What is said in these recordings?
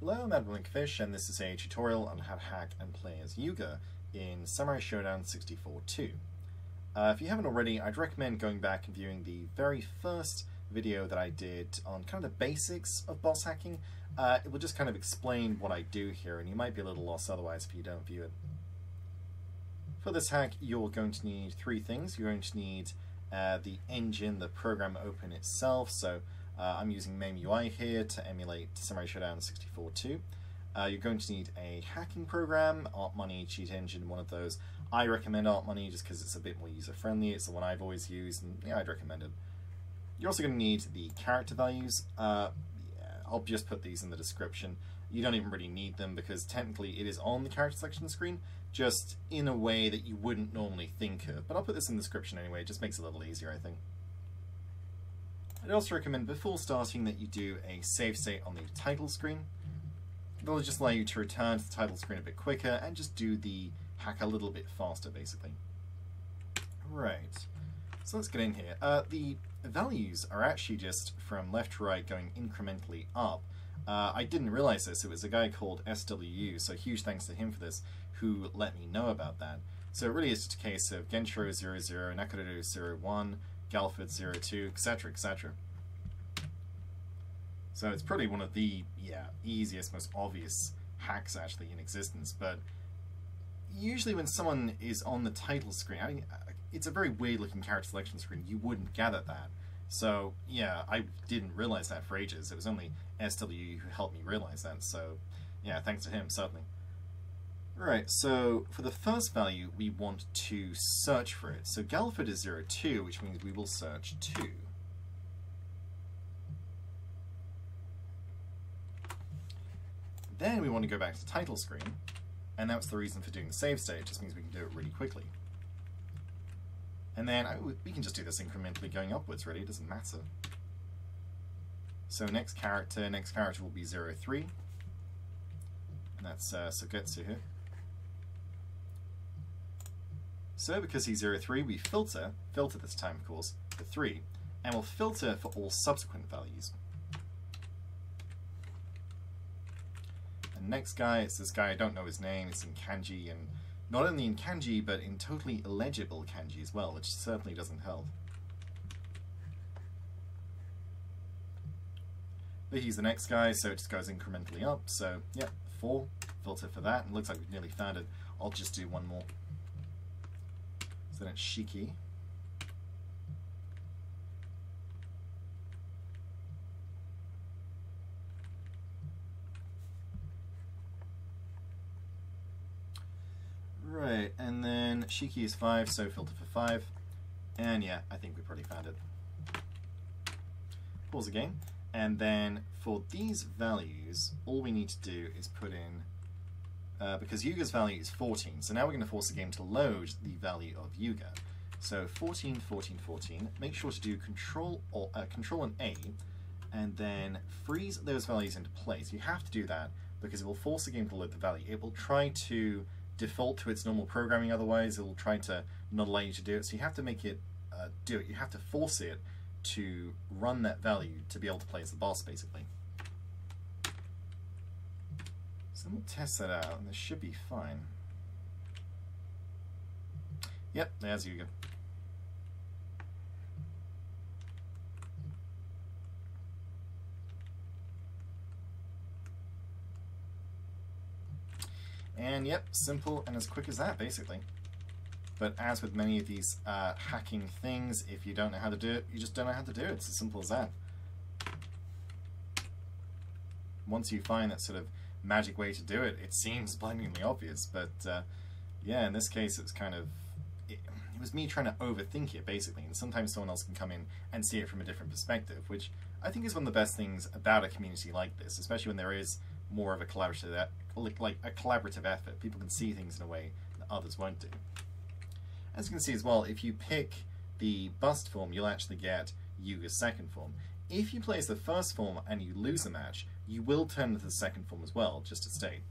Hello, I'm Admiral and this is a tutorial on how to hack and play as Yuga in Samurai Shodown 64-2. If you haven't already, I'd recommend going back and viewing the very first video that I did on kind of the basics of boss hacking. It will just kind of explain what I do here, and you might be a little lost otherwise if you don't view it. For this hack, you're going to need three things. You're going to need the engine, the program open itself, so I'm using MAME UI here to emulate Samurai Shodown 64-2. You're going to need a hacking program, ArtMoney, Cheat Engine, one of those. I recommend ArtMoney just because it's a bit more user-friendly. It's the one I've always used, and yeah, I'd recommend it. You're also going to need the character values. I'll just put these in the description. You don't even really need them because technically it is on the character selection screen, just in a way that you wouldn't normally think of. But I'll put this in the description anyway, it just makes it a little easier, I think. I'd also recommend before starting that you do a save state on the title screen. That'll just allow you to return to the title screen a bit quicker and just do the hack a little bit faster, basically. Right, so let's get in here. The values are actually just from left to right going incrementally up. I didn't realize this. It was a guy called S.W U, so huge thanks to him for this, who let me know about that. So it really is just a case of Genjuro 00, Nakoruru 01, Galford 02, etc., etc. So it's probably one of the easiest, most obvious hacks actually in existence, but usually when someone is on the title screen, I mean, it's a very weird looking character selection screen, you wouldn't gather that. So yeah, I didn't realize that for ages. It was only SW who helped me realize that, so yeah, thanks to him, certainly. Right, so for the first value, we want to search for it. So Galford is 02, which means we will search 2. Then we want to go back to the title screen, and that's the reason for doing the save state. It just means we can do it really quickly. And then we can just do this incrementally going upwards, really, it doesn't matter. So next character will be 03, and that's Sogetsu here. So because he's 03, we filter this time of course, for 3, and we'll filter for all subsequent values. And next guy, it's this guy, I don't know his name, it's in kanji, and not only in kanji, but in totally illegible kanji as well, which certainly doesn't help. But he's the next guy, so it just goes incrementally up, so yeah, 4, filter for that, and it looks like we've nearly found it. I'll just do one more. So then it's Shiki. Right, and then Shiki is 5, so filter for 5. And yeah, I think we probably found it. Pause the game. And then for these values, all we need to do is put in, because Yuga's value is 14, so now we're going to force the game to load the value of Yuga. So 14, 14, 14. Make sure to do Control and A, and then freeze those values into place. You have to do that because it will force the game to load the value. It will try to default to its normal programming, otherwise it will try to not allow you to do it. So you have to make it do it. You have to force it to run that value to be able to play as the boss, basically. So we'll test that out, and this should be fine. Yep, there's Yuga. And yep, simple and as quick as that, basically. But as with many of these hacking things, if you don't know how to do it, you just don't know how to do it. It's as simple as that. Once you find that sort of magic way to do it, it seems blindingly obvious. But yeah, in this case, it was kind of... It was me trying to overthink it, basically. And sometimes someone else can come in and see it from a different perspective, which I think is one of the best things about a community like this, especially when there is more of a collaborative effort. People can see things in a way that others won't do. As you can see as well, if you pick the bust form, you'll actually get Yuga's second form. If you play as the first form and you lose a match, you will turn to the second form as well, just to state.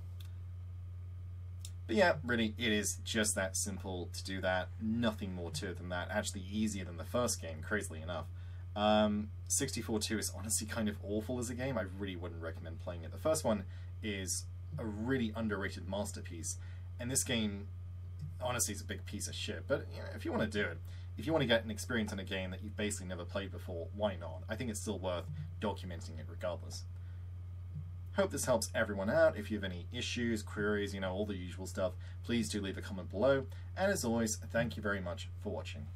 But yeah, really, it is just that simple to do that. Nothing more to it than that. Actually easier than the first game, crazily enough. 64-2 is honestly kind of awful as a game. I really wouldn't recommend playing it. The first one is a really underrated masterpiece, and this game honestly is a big piece of shit. But you know, if you want to do it, if you want to get an experience on a game that you've basically never played before, why not? I think it's still worth documenting it regardless. Hope this helps everyone out. If you have any issues, queries, you know, all the usual stuff, please do leave a comment below. And as always, thank you very much for watching.